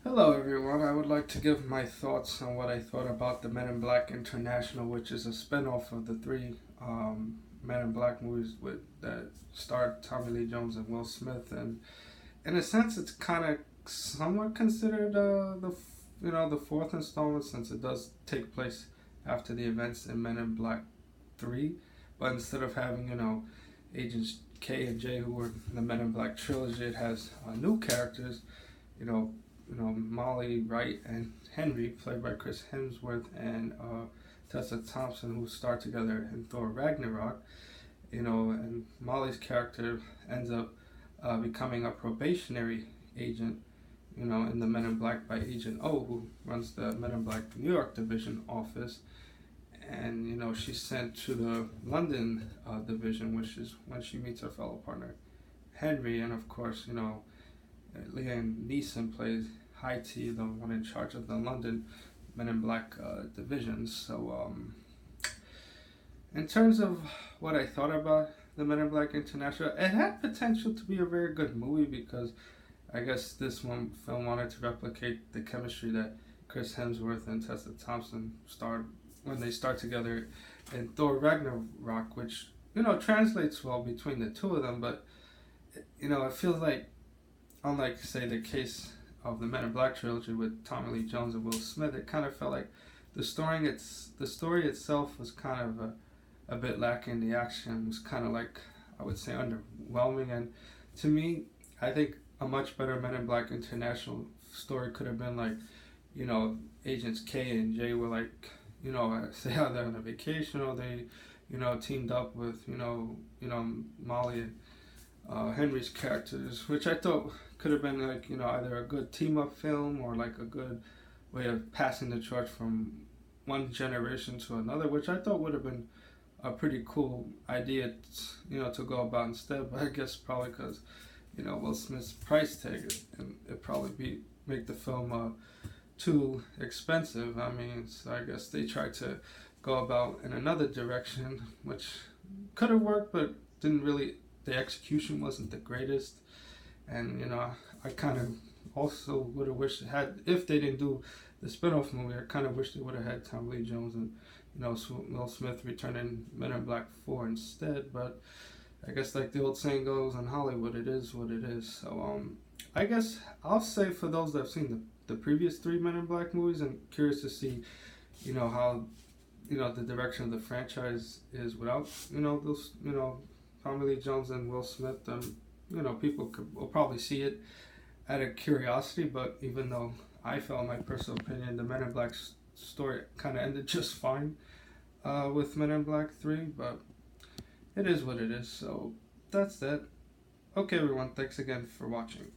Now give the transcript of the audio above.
Hello, everyone. I would like to give my thoughts on what I thought about the Men in Black International, which is a spinoff of the three Men in Black movies that starred Tommy Lee Jones and Will Smith. And in a sense, it's kind of somewhat considered the fourth installment, since it does take place after the events in Men in Black 3. But instead of having Agents K and J, who were the Men in Black trilogy, it has new characters. You know, Molly Wright and Henry, played by Chris Hemsworth and Tessa Thompson, who starred together in Thor Ragnarok. And Molly's character ends up becoming a probationary agent, in the Men in Black by Agent O, who runs the Men in Black New York division office. And, she's sent to the London division, which is when she meets her fellow partner, Henry. And of course, Liam Neeson plays High T, the one in charge of the London Men in Black divisions. So, in terms of what I thought about the Men in Black International, it had potential to be a very good movie because I guess this one film wanted to replicate the chemistry that Chris Hemsworth and Tessa Thompson starred when they start together in Thor Ragnarok, which translates well between the two of them. But it feels like, unlike, say, the case of the Men in Black trilogy with Tommy Lee Jones and Will Smith, it kind of felt like the story itself was kind of a bit lacking. The action was kind of, like, I would say, underwhelming. And to me, I think a much better Men in Black International story could have been like, Agents K and J were like, say how they're on a vacation, or they, teamed up with, Molly and Henry's characters, which I thought could have been like, either a good team up film or like a good way of passing the torch from one generation to another, which I thought would have been a pretty cool idea, to go about instead. But I guess probably because, Will Smith's price tag, and it probably make the film too expensive. I mean, so I guess they tried to go about in another direction, which could have worked, but didn't really. The execution wasn't the greatest, and I kind of also would have wished it had, if they didn't do the spin-off movie, I kind of wish they would have had Tom Lee Jones and Will Smith return in Men in Black 4 instead. But I guess, like the old saying goes in Hollywood, it is what it is. So I guess I'll say, for those that have seen the previous three Men in Black movies, I'm curious to see how the direction of the franchise is without those Tommy Lee Jones and Will Smith. People will probably see it out of curiosity, but even though I felt, in my personal opinion, the Men in Black story kind of ended just fine with Men in Black 3, but it is what it is. So that's that. Okay, everyone, thanks again for watching.